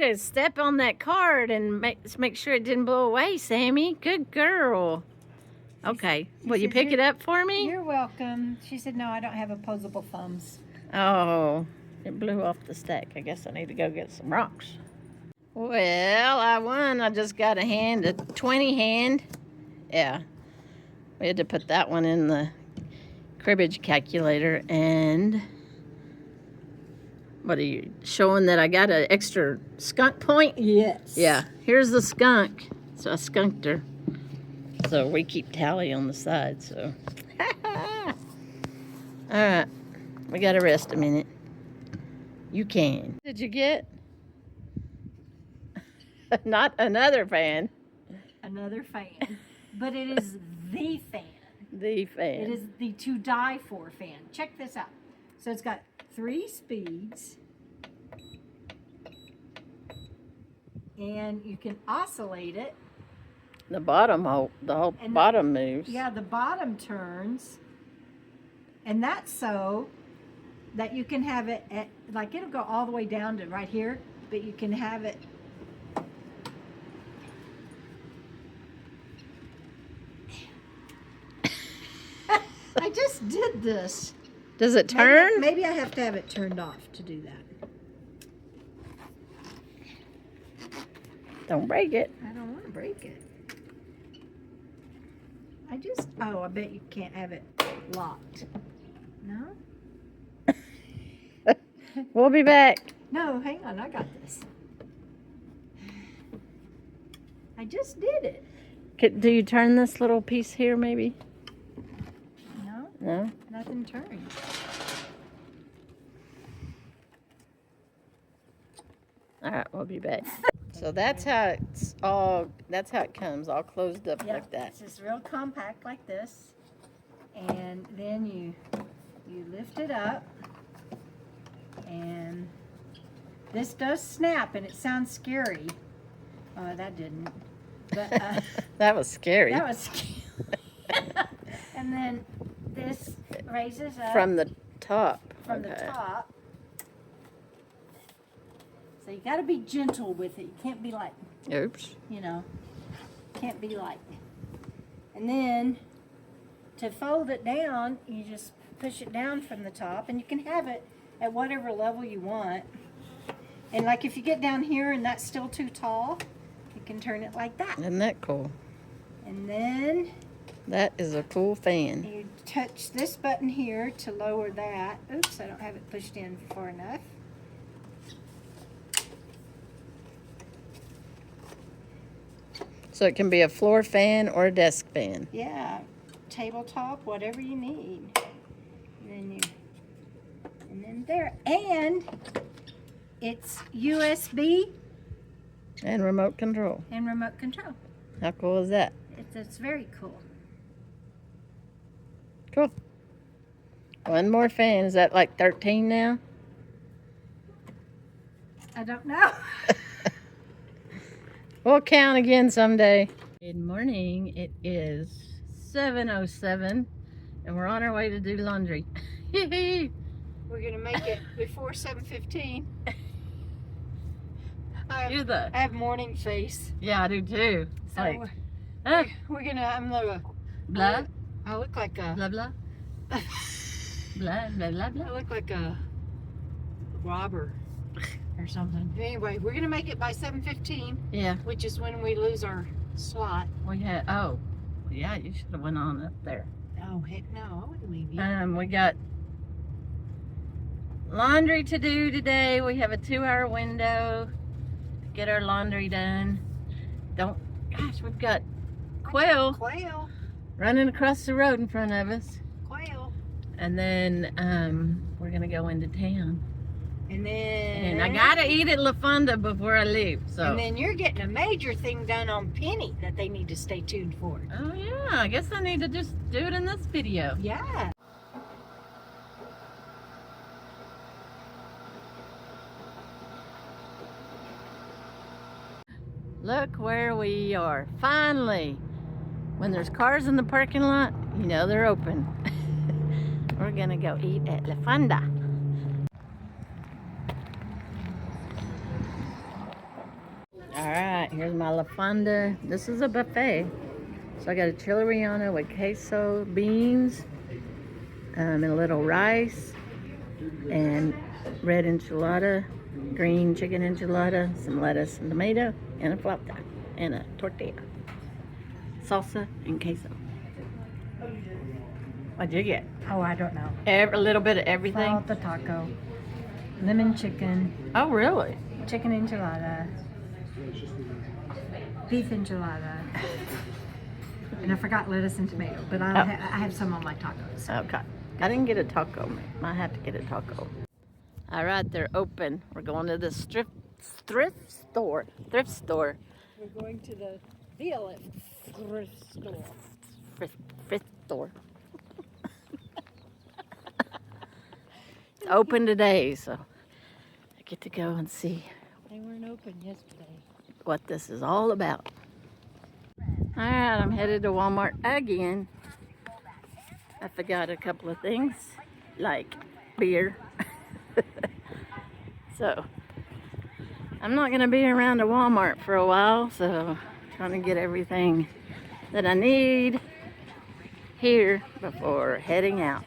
to step on that card and make sure it didn't blow away, Sammy. Good girl. Okay. Will you pick it up for me? You're welcome. She said, no, I don't have opposable thumbs. Oh, it blew off the stack. I guess I need to go get some rocks. Well, I won. I just got a 20 hand. Yeah. We had to put that one in the cribbage calculator. And what are you showing that I got an extra skunk point? Yes. Yeah. Here's the skunk. So I skunked her. So we keep tally on the side. So. All right. We got to rest a minute. You can. Did you get? Not another fan. Another fan. But it is the fan. The fan. It is the to die for fan. Check this out. So it's got 3 speeds. And you can oscillate it. The whole bottom moves. Yeah, the bottom turns. And that's so that you can have it at, like, it'll go all the way down to right here, but you can have it. I just did this. Does it turn? Maybe I have to have it turned off to do that. Don't break it. I don't want to break it. I bet you can't have it locked. No? We'll be back. No, hang on, I got this. I just did it. Do you turn this little piece here, maybe? No, No? nothing turns. All right, we'll be back. So that's how it comes, all closed up like that. It's just real compact like this. And then you lift it up. And this does snap, and it sounds scary. Oh, that didn't. But that was scary. That was scary. And then this raises up from the top. From the top. So you got to be gentle with it. You can't be like. Oops. You know. Can't be like. And then to fold it down, you just push it down from the top, and you can have it at whatever level you want. And like if you get down here and that's still too tall, you can turn it like that. Isn't that cool? And then that is a cool fan. You touch this button here to lower that. Oops, I don't have it pushed in far enough. So it can be a floor fan or a desk fan. Yeah, tabletop, whatever you need. And then there, and it's USB and remote control. And remote control. How cool is that? It's very cool. Cool. One more fan. Is that like 13 now? I don't know. We'll count again someday. Good morning. It is 7:07 and we're on our way to do laundry. We're going to make it before 7:15. I have morning face. Yeah, I do too. It's so like, we're going to, I'm the blah. I look like a blah blah. Blah blah blah blah. I look like a robber or something. Anyway, we're going to make it by 7:15. Yeah. Which is when we lose our slot. We had, yeah, you should have went on up there. Oh, heck no, I wouldn't leave you. We got laundry to do today. We have a 2-hour window to get our laundry done. Gosh, we've got quail running across the road in front of us. Quail. And then we're going to go into town. And I gotta eat at Fonda before I leave. So. And then you're getting a major thing done on Penny that they need to stay tuned for. Oh yeah, I guess I need to just do it in this video. Yeah. Look where we are. Finally. When there's cars in the parking lot, you know they're open. We're gonna go eat at Fonda. here's my La Fonda. This is a buffet. So I got a chili relleno with queso, beans, and a little rice, and red enchilada, green chicken enchilada, some lettuce and tomato, and a flauta, and a tortilla. Salsa and queso. What'd you get? Oh, I don't know. A little bit of everything? Flauta taco, lemon chicken, Oh, really? chicken enchilada, beef enchilada, and I forgot lettuce and tomato, but I have some on my tacos. Okay. I didn't get a taco. Might have to get a taco. All right, they're open. We're going to the thrift store. Thrift store. We're going to the VLF thrift store. Thrift store. It's open today, so I get to go and see They weren't open yesterday. what this is all about. All right, I'm headed to Walmart again. I forgot a couple of things, like beer. So, I'm not going to be around the Walmart for a while, so I'm trying to get everything that I need here before heading out.